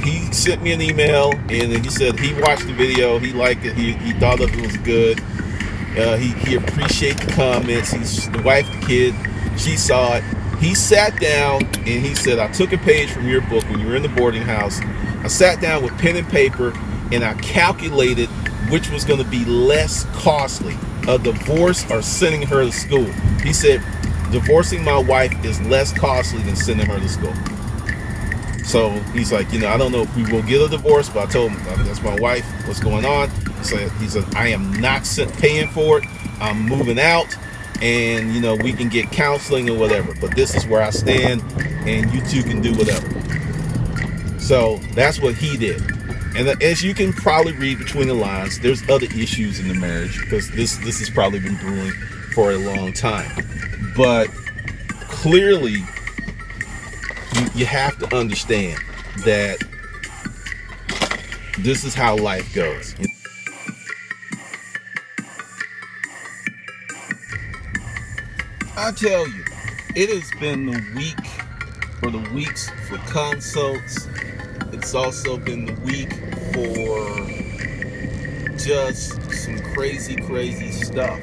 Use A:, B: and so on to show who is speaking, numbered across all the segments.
A: he sent me an email, and he said he watched the video, he liked it, he thought it was good. He appreciated the comments. The wife, the kid, she saw it. He sat down and he said, I took a page from your book when you were in the boarding house. I sat down with pen and paper and I calculated which was going to be less costly, a divorce or sending her to school. He said, divorcing my wife is less costly than sending her to school. So he's like, I don't know if we will get a divorce, but I told him, that's my wife, what's going on? He said, I am not paying for it. I'm moving out, and we can get counseling or whatever, but this is where I stand, and you two can do whatever. So that's what he did. And as you can probably read between the lines, there's other issues in the marriage, because this has probably been brewing for a long time. But clearly, you have to understand that this is how life goes. I tell you, it has been the weeks for consults. It's also been the week for just some crazy stuff.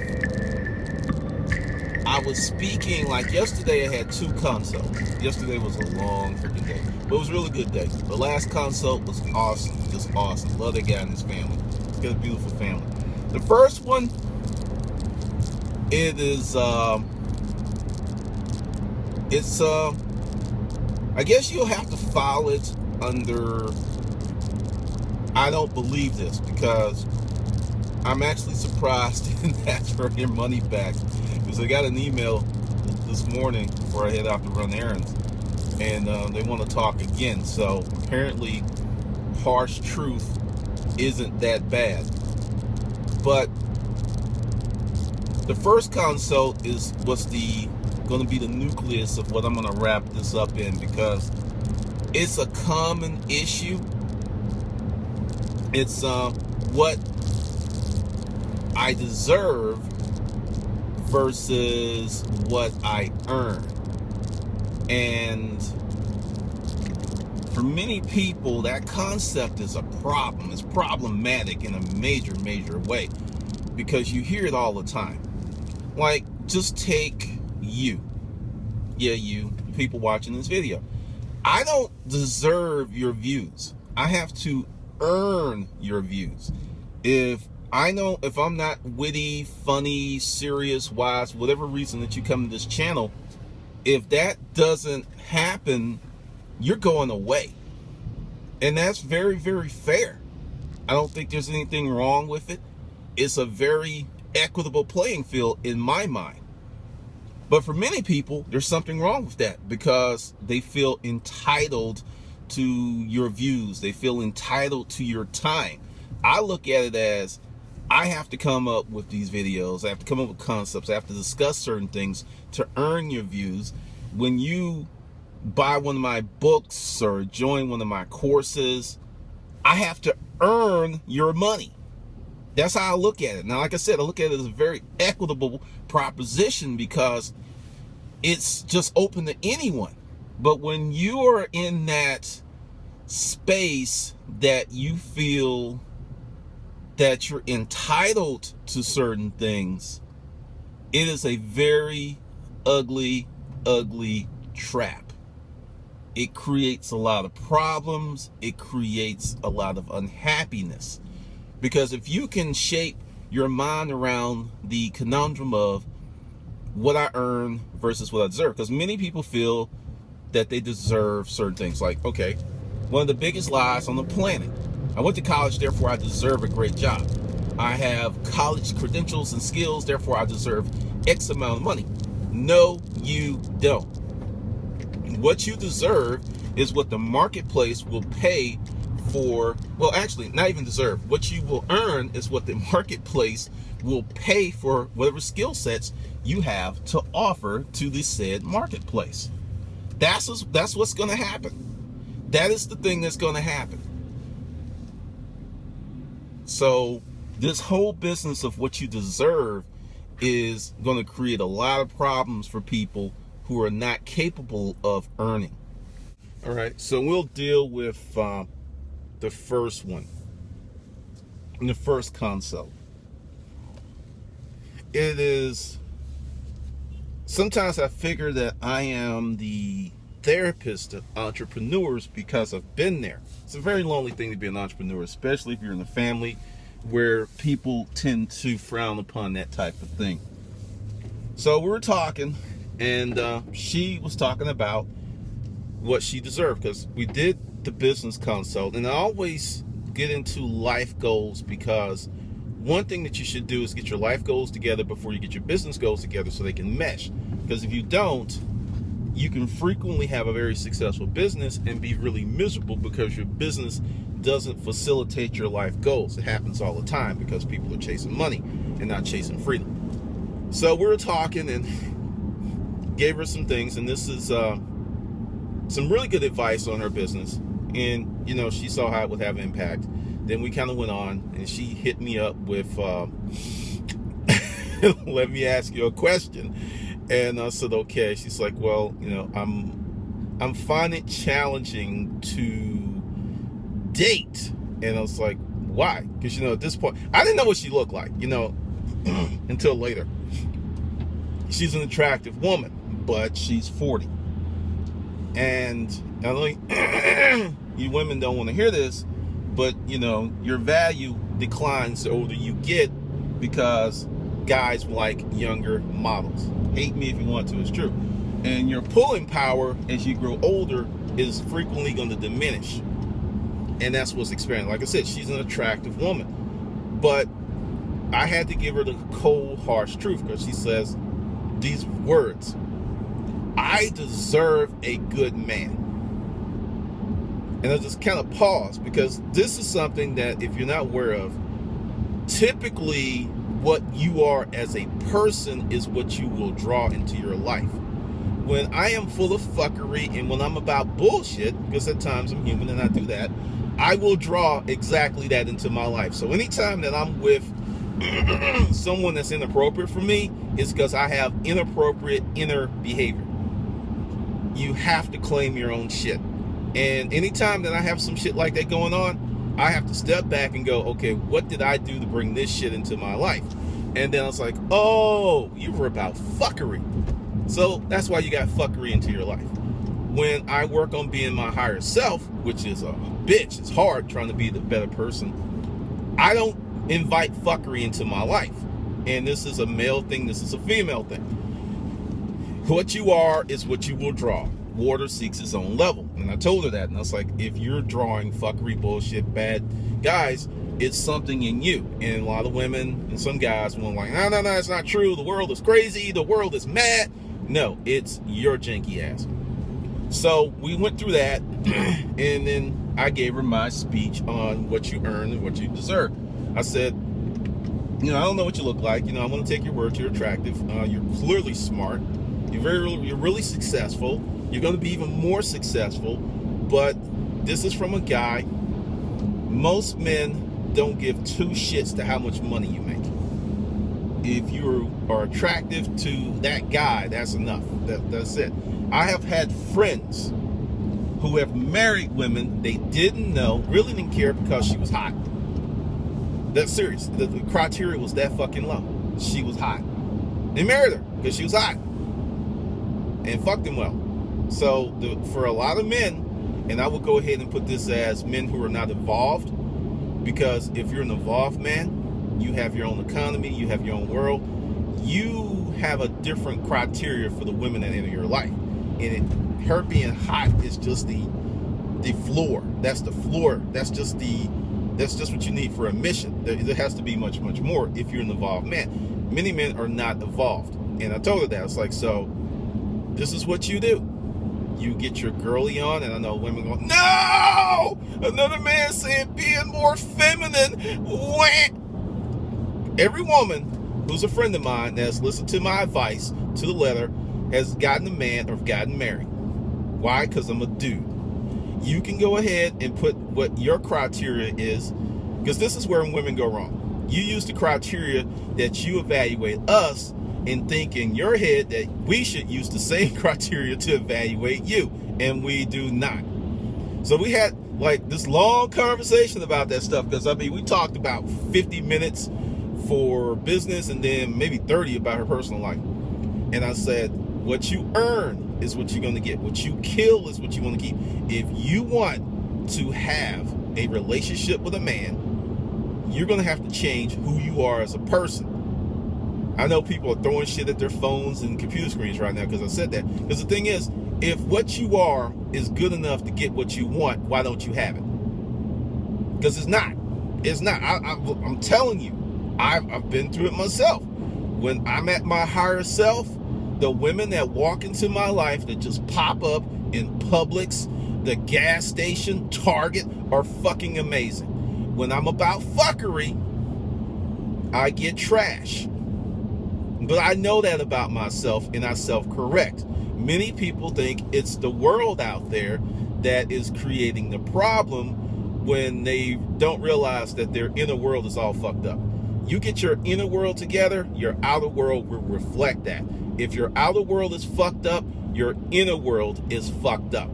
A: I was speaking, like yesterday I had 2 consults. Yesterday was a long freaking day, but it was a really good day. The last consult was awesome, just awesome. Love that guy and his family. He's got a beautiful family. The first one, I guess you'll have to file it under, I don't believe this, because I'm actually surprised and asked for your money back, because I got an email this morning before I head out to run errands, and they want to talk again. So apparently harsh truth isn't that bad. But the first consult is what's going to be the nucleus of what I'm going to wrap this up in, because it's a common issue. It's what I deserve versus what I earn. And for many people, that concept is a problem. It's problematic in a major way, because you hear it all the time. Like, just take you. Yeah, you people watching this video. I don't deserve your views. I have to earn your views. If I'm not witty, funny, serious, wise, whatever reason that you come to this channel, if that doesn't happen, you're going away. And that's very fair. I don't think there's anything wrong with it. It's a very equitable playing field in my mind. But for many people, there's something wrong with that, because they feel entitled to your views. They feel entitled to your time. I look at it as, I have to come up with these videos. I have to come up with concepts. I have to discuss certain things to earn your views. When you buy one of my books or join one of my courses, I have to earn your money. That's how I look at it. Now, like I said, I look at it as a very equitable proposition, because it's just open to anyone. But when you are in that space that you feel that you're entitled to certain things, it is a very ugly trap. It creates a lot of problems. It creates a lot of unhappiness. Because if you can shape your mind around the conundrum of what I earn versus what I deserve, because many people feel that they deserve certain things. Like, okay, one of the biggest lies on the planet: I went to college, therefore I deserve a great job. I have college credentials and skills, therefore I deserve X amount of money. No, you don't. What you deserve is what the marketplace will pay for. Well, actually, not even deserve. What you will earn is what the marketplace will pay for whatever skill sets you have to offer to the said marketplace. That's what's going to happen. That is the thing that's going to happen. So this whole business of what you deserve is going to create a lot of problems for people who are not capable of earning. All right, so we'll deal with the first one, in the first consult. It is, sometimes I figure that I am the therapist of entrepreneurs because I've been there. It's a very lonely thing to be an entrepreneur, especially if you're in a family where people tend to frown upon that type of thing. So we were talking, and she was talking about what she deserved, because we did the business consult, and I always get into life goals, because one thing that you should do is get your life goals together before you get your business goals together so they can mesh. Because if you don't, you can frequently have a very successful business and be really miserable because your business doesn't facilitate your life goals. It happens all the time because people are chasing money and not chasing freedom. So we were talking and gave her some things, and this is some really good advice on her business. And, you know, she saw how it would have impact. Then we kind of went on, and she hit me up with, let me ask you a question. And I said, okay. She's like, well, you know, I'm finding it challenging to date. And I was like, why? Because, you know, at this point, I didn't know what she looked like, you know, until later. She's an attractive woman, but she's 40. And I know you women don't want to hear this, but, you know, your value declines the older you get because guys like younger models. Hate me if you want to, it's true. And your pulling power as you grow older is frequently going to diminish. And that's what's experienced. Like I said, she's an attractive woman. But I had to give her the cold, harsh truth, because she says these words: I deserve a good man. And I just kind of paused, because this is something that, if you're not aware of, typically what you are as a person is what you will draw into your life. When I am full of fuckery and when I'm about bullshit, because at times I'm human and I do that, I will draw exactly that into my life. So anytime that I'm with someone that's inappropriate for me, it's because I have inappropriate inner behavior. You have to claim your own shit. And anytime that I have some shit like that going on, I have to step back and go, okay, what did I do to bring this shit into my life? And then I was like, oh, you were about fuckery. So that's why you got fuckery into your life. When I work on being my higher self, which is a bitch, it's hard trying to be the better person, I don't invite fuckery into my life. And this is a male thing, this is a female thing. What you are is what you will draw. Water seeks its own level. And I told her that, and I was like, if you're drawing fuckery, bullshit, bad guys, it's something in you. And a lot of women and some guys will like, no, it's not true. The world is crazy. The world is mad. No, it's your janky ass. So we went through that, and then I gave her my speech on what you earn and what you deserve. I said, you know, I don't know what you look like. You know, I want to take your word. You're attractive. You're clearly smart. You're really successful. You're going to be even more successful, but this is from a guy. Most men don't give two shits to how much money you make. If you are attractive to that guy, that's enough. That's it. I have had friends who have married women they didn't know, really didn't care, because she was hot. That's serious. The criteria was that fucking low. She was hot. They married her because she was hot and fucked him well. So for a lot of men, and I would go ahead and put this as men who are not evolved, because if you're an evolved man, you have your own economy, you have your own world, you have a different criteria for the women that enter your life. And her being hot is just the floor. That's the floor. That's just what you need for a mission. There has to be much, much more if you're an evolved man. Many men are not evolved. And I told her that. It's like, so this is what you do. You get your girly on, and I know women go, no! Another man saying being more feminine. Wah! Every woman who's a friend of mine that's listened to my advice to the letter has gotten a man or gotten married. Why? Because I'm a dude. You can go ahead and put what your criteria is, because this is where women go wrong. You use the criteria that you evaluate us, and think in your head that we should use the same criteria to evaluate you, and we do not. So we had like this long conversation about that stuff, because I mean, we talked about 50 minutes for business and then maybe 30 about her personal life. And I said, what you earn is what you're going to get. What you kill is what you want to keep. If you want to have a relationship with a man, you're going to have to change who you are as a person. I know people are throwing shit at their phones and computer screens right now because I said that. Because the thing is, if what you are is good enough to get what you want, why don't you have it? Because it's not. It's not. I'm telling you, I've been through it myself. When I'm at my higher self, the women that walk into my life that just pop up in Publix, the gas station, Target, are fucking amazing. When I'm about fuckery, I get trash. But I know that about myself, and I self-correct. Many people think it's the world out there that is creating the problem when they don't realize that their inner world is all fucked up. You get your inner world together, your outer world will reflect that. If your outer world is fucked up, your inner world is fucked up.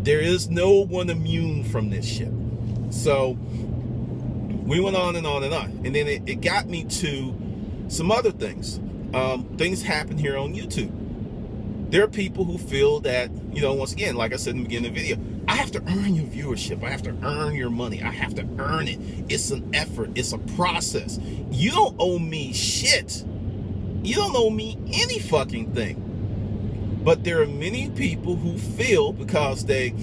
A: There is no one immune from this shit. So we went on and on and on. And then it got me to some other things. Things happen here on YouTube. There are people who feel that, you know, once again, like I said in the beginning of the video, I have to earn your viewership. I have to earn your money. I have to earn it. It's an effort. It's a process. You don't owe me shit. You don't owe me any fucking thing. But there are many people who feel because they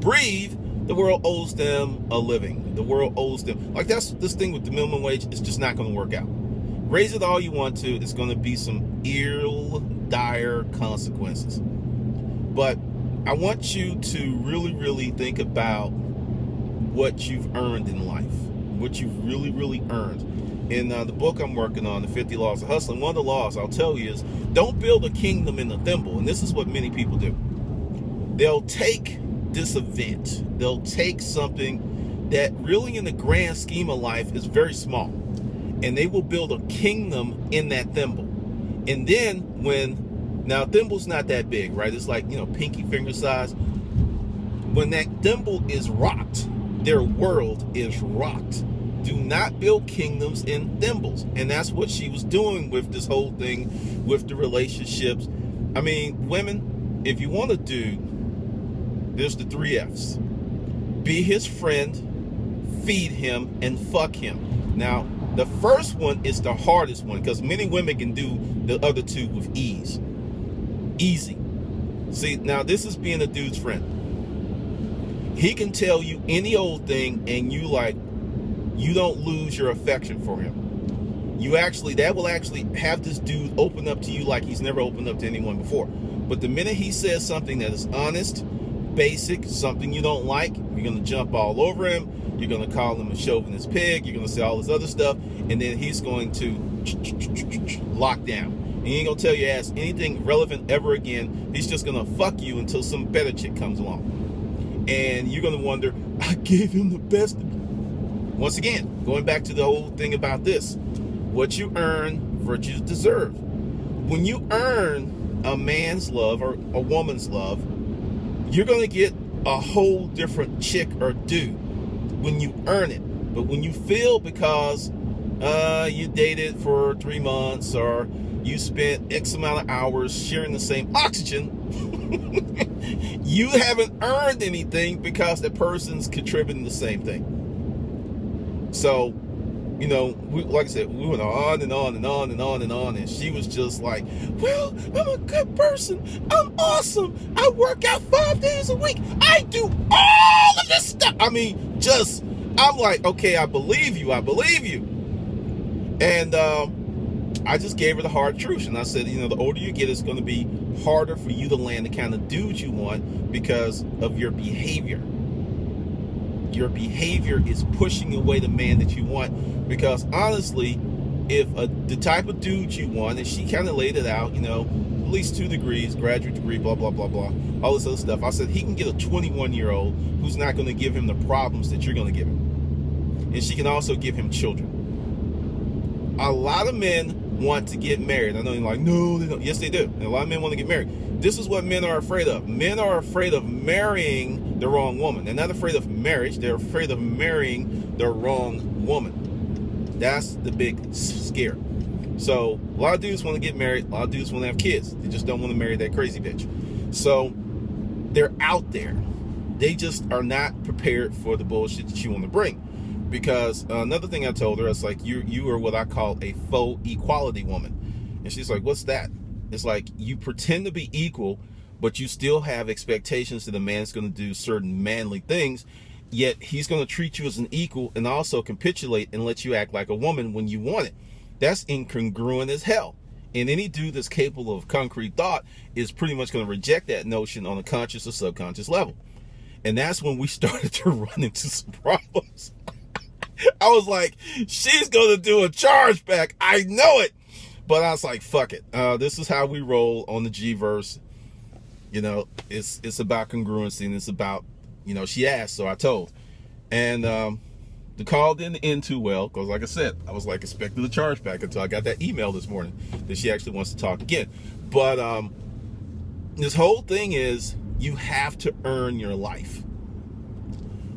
A: breathe, the world owes them a living. The world owes them. Like that's this thing with the minimum wage. It's just not going to work out. Raise it all you want to. It's going to be some ill, dire consequences. But I want you to really, really think about what you've earned in life. What you've really, really earned. In the book I'm working on, The 50 Laws of Hustling, one of the laws I'll tell you is don't build a kingdom in a thimble. And this is what many people do. They'll take this event. They'll take something that really in the grand scheme of life is very small. And they will build a kingdom in that thimble. And then now thimble's not that big, right? It's like, you know, pinky finger size. When that thimble is rocked, their world is rocked. Do not build kingdoms in thimbles. And that's what she was doing with this whole thing with the relationships. I mean, women, if you want a dude, there's the 3 F's. Be his friend, feed him, and fuck him. Now, the first one is the hardest one because many women can do the other 2 with ease. Easy. See, now this is being a dude's friend. He can tell you any old thing and you don't lose your affection for him. That will actually have this dude open up to you like he's never opened up to anyone before. But the minute he says something that is honest, basic, something you don't like, you're going to jump all over him. You're going to call him a chauvinist pig. You're going to say all this other stuff. And then he's going to lock down. He ain't going to tell your ass anything relevant ever again. He's just going to fuck you until some better chick comes along. And you're going to wonder, I gave him the best. Once again, going back to the whole thing about this. What you earn, virtues deserve. When you earn a man's love or a woman's love, you're going to get a whole different chick or dude when you earn it. But when you feel because you dated for 3 months or you spent X amount of hours sharing the same oxygen, you haven't earned anything because that person's contributing the same thing. So, you know, like I said, we went on and on and on and on and on, and she was just like, well, I'm a good person. I'm awesome. I work out 5 days a week. I do all of this stuff. I mean, I'm like, okay, I believe you. And I just gave her the hard truth. And I said, you know, the older you get, it's going to be harder for you to land the kind of dude you want because of your behavior. Your behavior is pushing away the man that you want. Because honestly, if the type of dude you want, and she kind of laid it out, you know, at least 2 degrees, graduate degree, blah, blah, blah, blah, all this other stuff. I said, he can get a 21-year-old who's not going to give him the problems that you're going to give him. And she can also give him children. A lot of men want to get married. I know you're like, no, they don't. Yes, they do. And a lot of men want to get married. This is what men are afraid of. Men are afraid of marrying the wrong woman. They're not afraid of marriage. They're afraid of marrying the wrong woman. That's the big scare. So a lot of dudes want to get married. A lot of dudes want to have kids. They just don't want to marry that crazy bitch. So they're out there. They just are not prepared for the bullshit that you want to bring. Because another thing I told her, it's like, you are what I call a faux equality woman. And she's like, what's that? It's like, you pretend to be equal, but you still have expectations that a man's going to do certain manly things, yet he's going to treat you as an equal and also capitulate and let you act like a woman when you want it. That's incongruent as hell. And any dude that's capable of concrete thought is pretty much going to reject that notion on a conscious or subconscious level. And that's when we started to run into some problems. I was like, she's going to do a chargeback. I know it. But I was like, fuck it. This is how we roll on the G-verse. You know, it's about congruency, and it's about, you know, she asked, so I told. And the call didn't end too well, because like I said, I was like expecting a chargeback until I got that email this morning that she actually wants to talk again. But this whole thing is, you have to earn your life.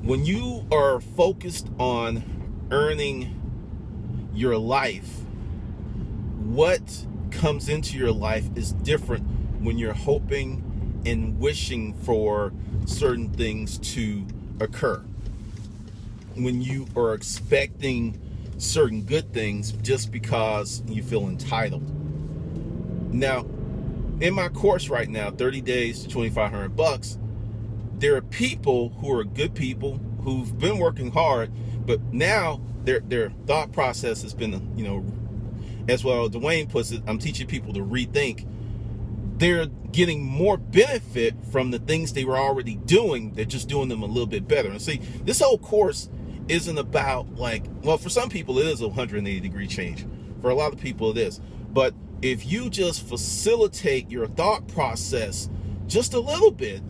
A: When you are focused on earning your life, what comes into your life is different when you're hoping and wishing for certain things to occur. When you are expecting certain good things just because you feel entitled. Now, in my course right now, 30 days to $2,500, there are people who are good people who've been working hard, but now their thought process has been, you know, as well, Dwayne puts it, I'm teaching people to rethink. They're getting more benefit from the things they were already doing. They're just doing them a little bit better. And see, this whole course isn't about, like, well, for some people it is a 180-degree change. For a lot of people it is. But if you just facilitate your thought process just a little bit,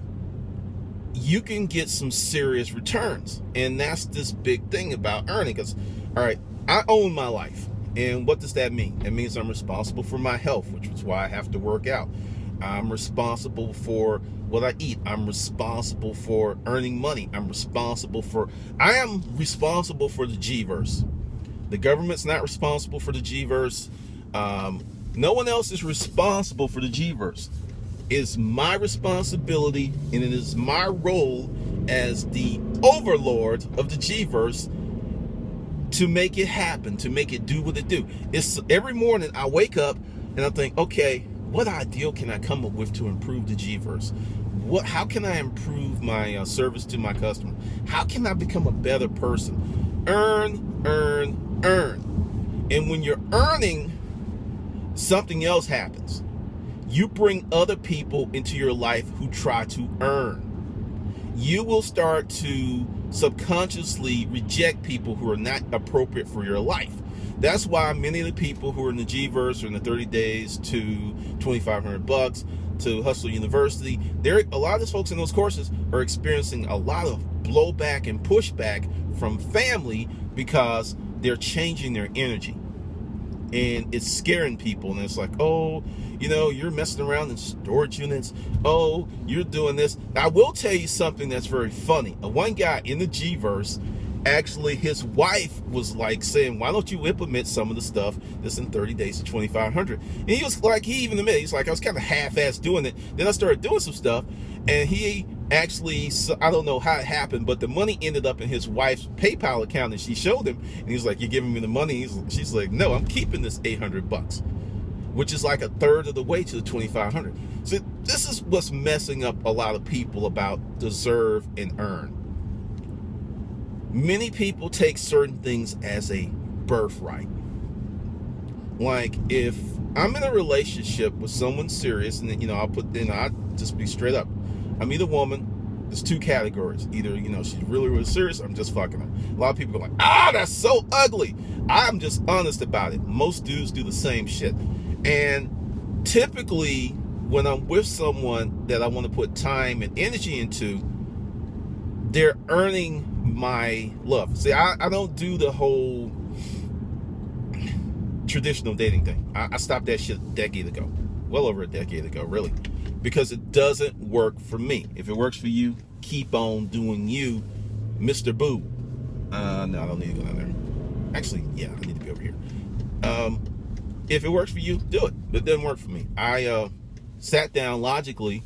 A: you can get some serious returns. And that's this big thing about earning. Because, all right, I own my life. And what does that mean? It means I'm responsible for my health, which is why I have to work out. I'm responsible for what I eat. I'm responsible for earning money. I am responsible for the G-verse. The government's not responsible for the G-verse. No one else is responsible for the G-verse. It's my responsibility, and it is my role as the overlord of the G-verse to make it happen, to make it do what it do. It's every morning I wake up and I think, okay, what ideal can I come up with to improve the G-verse? How can I improve my service to my customer? How can I become a better person? Earn, earn, earn. And when you're earning, something else happens. You bring other people into your life who try to earn. You will start to subconsciously reject people who are not appropriate for your life. That's why many of the people who are in the G-verse or in the 30 days to $2,500 to Hustle University, a lot of those folks in those courses are experiencing a lot of blowback and pushback from family because they're changing their energy. And it's scaring people, and it's like, oh, you know, you're messing around in storage units. Oh, you're doing this. I will tell you something that's very funny. One guy in the G-verse, actually, his wife was like saying, why don't you implement some of the stuff that's in 30 days to 2,500? And he was like, he even admitted, he's like, I was kind of half-assed doing it. Then I started doing some stuff, and he actually, I don't know how it happened, but the money ended up in his wife's PayPal account, and she showed him, and he was like, you're giving me the money? She's like, no, I'm keeping this $800, which is like a third of the way to the 2,500. So this is what's messing up a lot of people about deserve and earn. Many people take certain things as a birthright. Like, if I'm in a relationship with someone serious, and you know, I'll just be straight up. I meet a woman, there's two categories. Either, you know, she's really, really serious, or I'm just fucking her. A lot of people go like, that's so ugly. I'm just honest about it. Most dudes do the same shit. And typically, when I'm with someone that I want to put time and energy into, they're earning my love. See, I don't do the whole traditional dating thing. I stopped that shit a decade ago. well over a decade ago, really, because it doesn't work for me. If it works for you, keep on doing you, Mr. Boo. No, I don't need to go down there. Actually, yeah, I need to be over here. If it works for you, do it. But it doesn't work for me. I sat down logically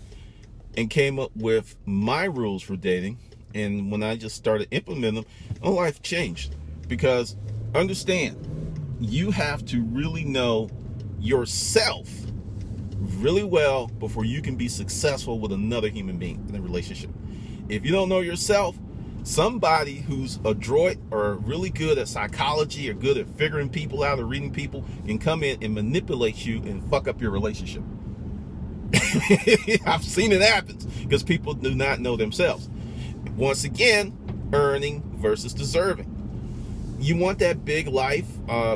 A: and came up with my rules for dating. And when I just started implementing them, my life changed. Because understand, you have to really know yourself really well before you can be successful with another human being in a relationship. If you don't know yourself, somebody who's adroit or really good at psychology or good at figuring people out or reading people can come in and manipulate you and fuck up your relationship. I've seen it happen because people do not know themselves. Once again, earning versus deserving. You want that big life.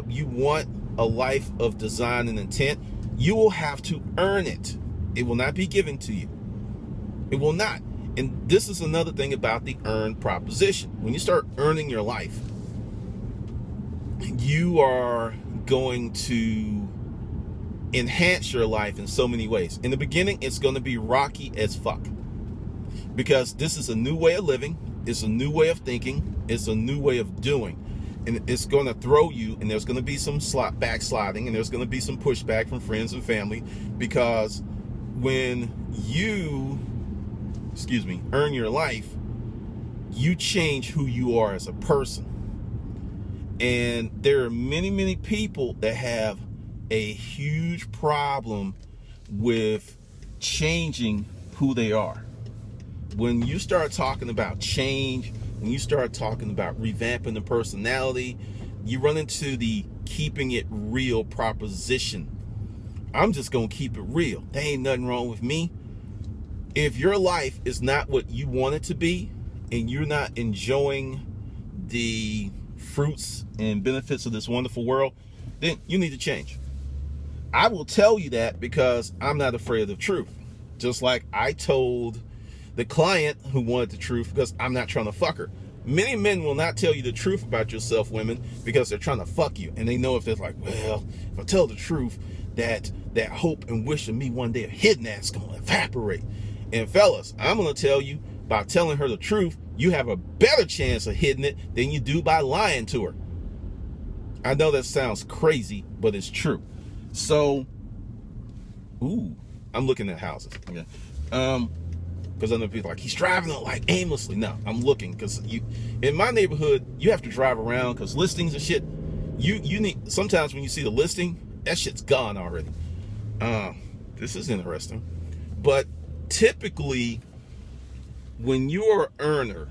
A: You want a life of design and intent. You will have to earn it. It will not be given to you. It will not. And this is another thing about the earn proposition. When you start earning your life, you are going to enhance your life in so many ways. In the beginning, it's going to be rocky as fuck. Because this is a new way of living. It's a new way of thinking. It's a new way of doing. And it's going to throw you, and there's going to be some backsliding, and there's going to be some pushback from friends and family, because when you earn your life, you change who you are as a person. And there are many, many people that have a huge problem with changing who they are. When you start talking about change, when you start talking about revamping the personality, you run into the keeping it real proposition. I'm just going to keep it real. There ain't nothing wrong with me. If your life is not what you want it to be, and you're not enjoying the fruits and benefits of this wonderful world, then you need to change. I will tell you that because I'm not afraid of the truth. Just like I told the client who wanted the truth, because I'm not trying to fuck her. Many men will not tell you the truth about yourself, women, because they're trying to fuck you. And they know if they're like, well, if I tell the truth, that hope and wish of me one day of hitting that's going to evaporate. And fellas, I'm going to tell you, by telling her the truth, you have a better chance of hitting it than you do by lying to her. I know that sounds crazy, but it's true. So, I'm looking at houses. Okay. Because I know people are like, he's driving like aimlessly. No, I'm looking, because in my neighborhood, you have to drive around because listings and shit. You need, sometimes when you see the listing, that shit's gone already. This is interesting. But typically, when you're an earner,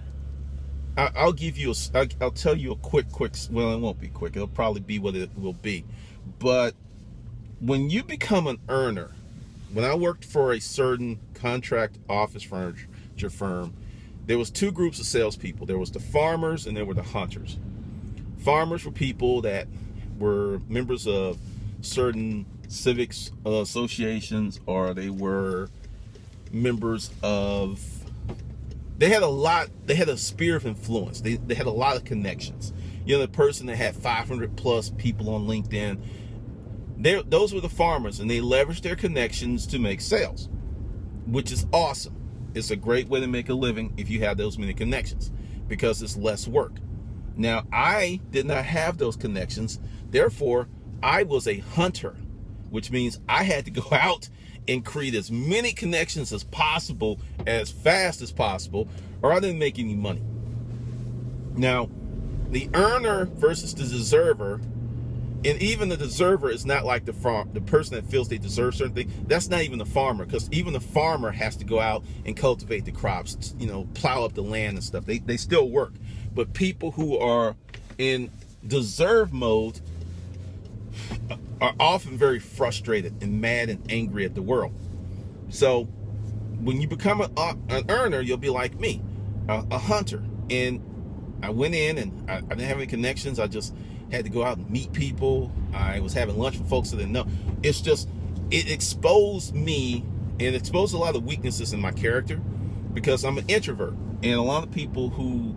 A: I'll tell you a quick, well, it won't be quick. It'll probably be what it will be. But when you become an earner, when I worked for a certain contract office furniture firm, there was two groups of salespeople. There was the farmers and there were the hunters. Farmers were people that were members of certain civics associations, or they were members of, they had a sphere of influence. They had a lot of connections. You know, the person that had 500 plus people on LinkedIn, those were the farmers, and they leveraged their connections to make sales, which is awesome. It's a great way to make a living if you have those many connections, because it's less work. Now, I did not have those connections. Therefore, I was a hunter, which means I had to go out and create as many connections as possible, as fast as possible, or I didn't make any money. Now, the earner versus the deserver, and even the deserver is not like the person that feels they deserve certain things. That's not even the farmer, because even the farmer has to go out and cultivate the crops, plow up the land and stuff. They still work. But people who are in deserve mode are often very frustrated and mad and angry at the world. So when you become an earner, you'll be like me, a hunter. And I went in and I didn't have any connections. I just had to go out and meet people. I was having lunch with folks that didn't know. It's just, it exposed me and exposed a lot of weaknesses in my character, because I'm an introvert. And a lot of people who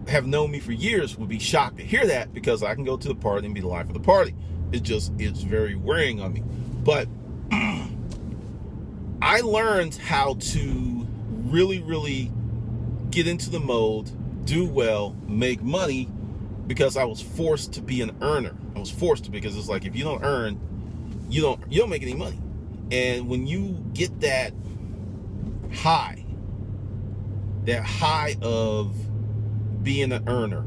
A: have known me for years would be shocked to hear that, because I can go to the party and be the life of the party. It's very wearing on me. But I learned how to really get into the mode, do well, make money, because I was forced to be an earner. I was forced to, because it's like, if you don't earn, you don't make any money. And when you get that high of being an earner,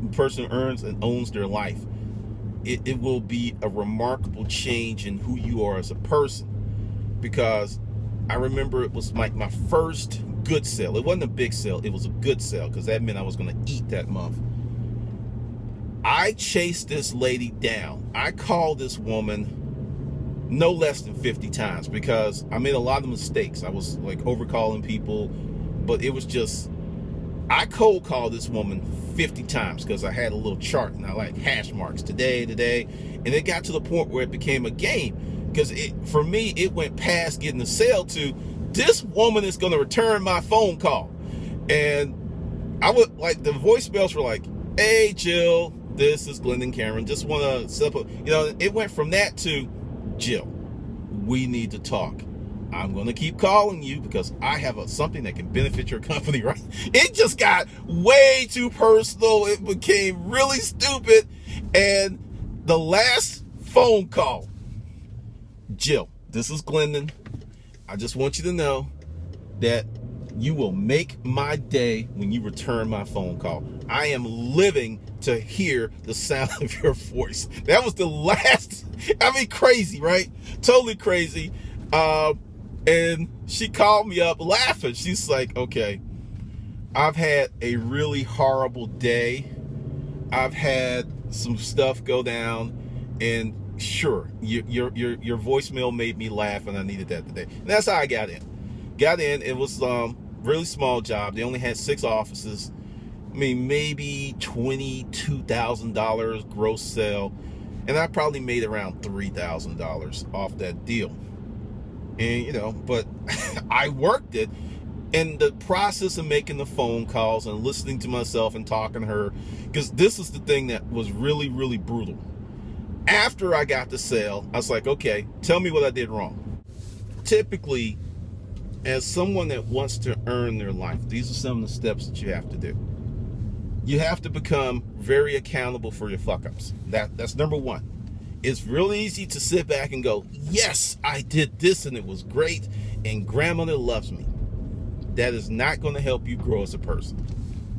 A: a person who earns and owns their life, it will be a remarkable change in who you are as a person. Because I remember it was like my first good sale. It wasn't a big sale, it was a good sale, because that meant I was going to eat that month. I chased this lady down. I called this woman no less than 50 times, because I made a lot of mistakes. I was like overcalling people, but it was just, I cold called this woman 50 times because I had a little chart and I like hash marks today, and it got to the point where it became a game, because for me it went past getting the sale to, this woman is going to return my phone call. And I would like, the voicemails were like, hey Jill, this is Glendon Cameron, just want to set up, it went from that to, Jill, we need to talk. I'm going to keep calling you because I have something that can benefit your company, right? It just got way too personal. It became really stupid. And the last phone call, Jill, this is Glendon. I just want you to know that you will make my day when you return my phone call. I am living to hear the sound of your voice. That was the last, I mean, crazy, right? Totally crazy. And she called me up laughing. She's like, okay, I've had a really horrible day. I've had some stuff go down, and sure, your voicemail made me laugh, and I needed that today. And that's how I got in. It was really small job. They only had 6 offices. I mean, maybe $22,000 gross sale, and I probably made around $3,000 off that deal. And but I worked it, and the process of making the phone calls and listening to myself and talking to her, because this is the thing that was really brutal. After I got the sale, I was like, okay, tell me what I did wrong. Typically, as someone that wants to earn their life, these are some of the steps that you have to do. You have to become very accountable for your fuck-ups. That's number one. It's really easy to sit back and go, yes, I did this and it was great, and grandmother loves me. That is not going to help you grow as a person.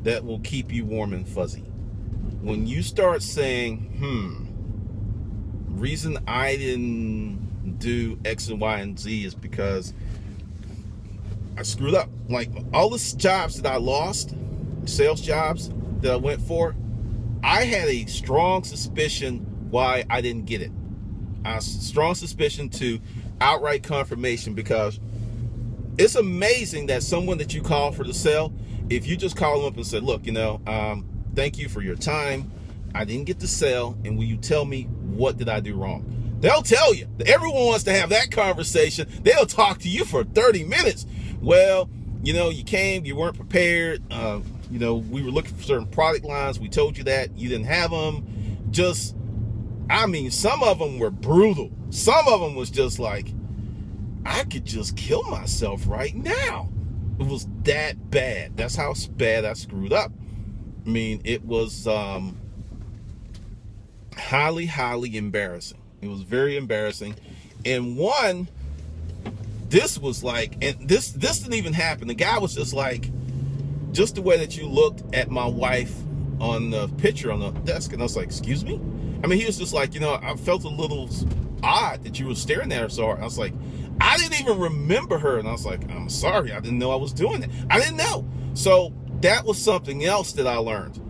A: That will keep you warm and fuzzy. When you start saying, reason I didn't do X and Y and Z is because I screwed up. Like all the jobs that I lost, sales jobs that I went for, I had a strong suspicion why I didn't get it. A strong suspicion to outright confirmation, because it's amazing that someone that you call for the sale, if you just call them up and say, look, thank you for your time. I didn't get the sale, and will you tell me what did I do wrong? They'll tell you. Everyone wants to have that conversation. They'll talk to you for 30 minutes. Well, you came, you weren't prepared. We were looking for certain product lines. We told you that. You didn't have them. Some of them were brutal. Some of them was just like, I could just kill myself right now. It was that bad. That's how bad I screwed up. It was highly embarrassing. It was very embarrassing. And this was like, and this didn't even happen. The guy was just like, just the way that you looked at my wife on the picture on the desk, and I was like, excuse me? He was just like, I felt a little odd that you were staring at her so hard. I was like, I didn't even remember her. And I was like, I'm sorry, I didn't know I was doing it. I didn't know. So that was something else that I learned.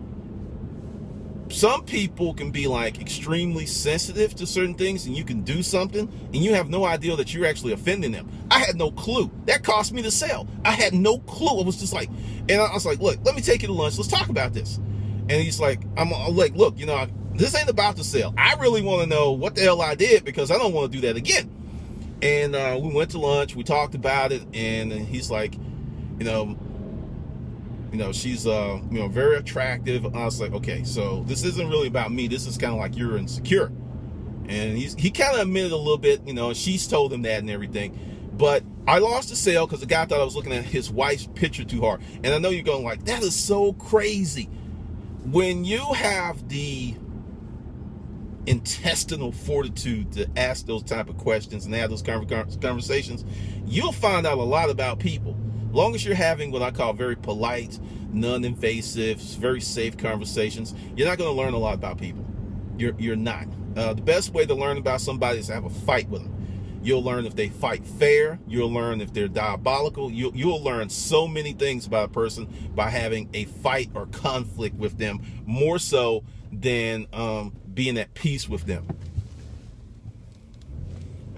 A: Some people can be like extremely sensitive to certain things, and you can do something and you have no idea that you're actually offending them. I had no clue. That cost me the sale. I had no clue. It was just like, and I was like, look, let me take you to lunch. Let's talk about this. And he's like, I'm like, look, this ain't about the sale. I really want to know what the hell I did, because I don't want to do that again. And we went to lunch. We talked about it, and he's like, she's very attractive. And I was like, okay, so this isn't really about me. This is kind of like you're insecure. And he kind of admitted a little bit, she's told him that and everything. But I lost the sale because the guy thought I was looking at his wife's picture too hard. And I know you're going like, that is so crazy. When you have the intestinal fortitude to ask those type of questions and have those conversations, you'll find out a lot about people. As long as you're having what I call very polite, non-invasive, very safe conversations, you're not going to learn a lot about people. You're not. The best way to learn about somebody is to have a fight with them. You'll learn if they fight fair. You'll learn if they're diabolical. You'll learn so many things about a person by having a fight or conflict with them, more so than being at peace with them.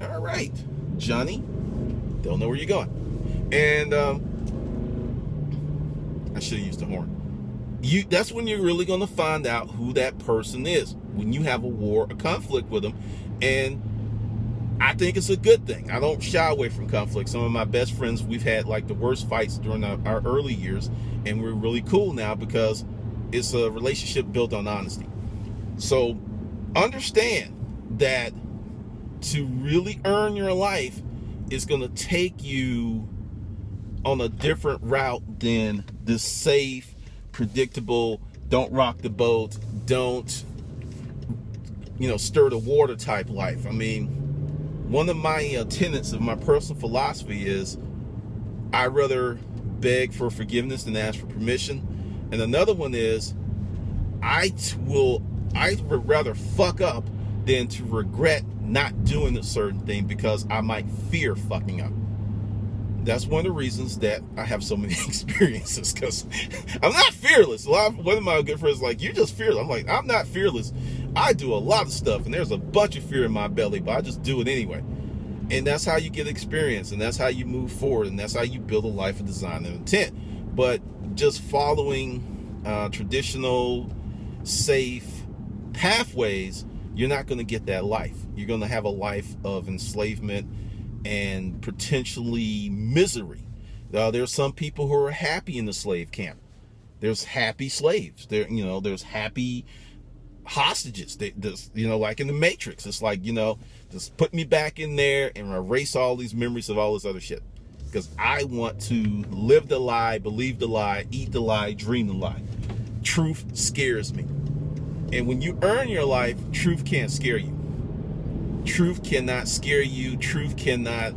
A: All right, Johnny. Don't know where you're going. And I should have used the horn. That's when you're really going to find out who that person is, when you have a conflict with them. And I think it's a good thing. I don't shy away from conflict. Some of my best friends, we've had like the worst fights during our early years, and we're really cool now because it's a relationship built on honesty. So understand that to really earn your life is going to take you on a different route than this safe, predictable, don't rock the boat, don't, stir the water type life. I mean, one of my tenets of my personal philosophy is I rather beg for forgiveness than ask for permission. And another one is I would rather fuck up than to regret not doing a certain thing because I might fear fucking up. That's one of the reasons that I have so many experiences, because I'm not fearless. One of my good friends is like, you're just fearless. I'm like, I'm not fearless. I do a lot of stuff, and there's a bunch of fear in my belly, but I just do it anyway. And that's how you get experience, and that's how you move forward, and that's how you build a life of design and intent. But just following traditional, safe pathways, you're not going to get that life. You're going to have a life of enslavement and potentially misery. There's some people who are happy in the slave camp. There's happy slaves. There's happy hostages. Like in the Matrix, it's like, just put me back in there and erase all these memories of all this other shit. Because I want to live the lie, believe the lie, eat the lie, dream the lie. Truth scares me. And when you earn your life, truth can't scare you. Truth cannot scare you. Truth cannot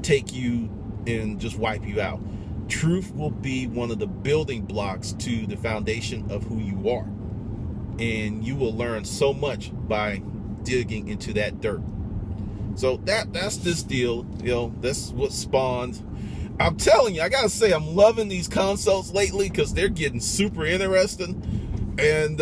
A: take you and just wipe you out. Truth will be one of the building blocks to the foundation of who you are. And you will learn so much by digging into that dirt. So that's this deal. That's what spawned. I'm telling you, I gotta say, I'm loving these consults lately because they're getting super interesting. And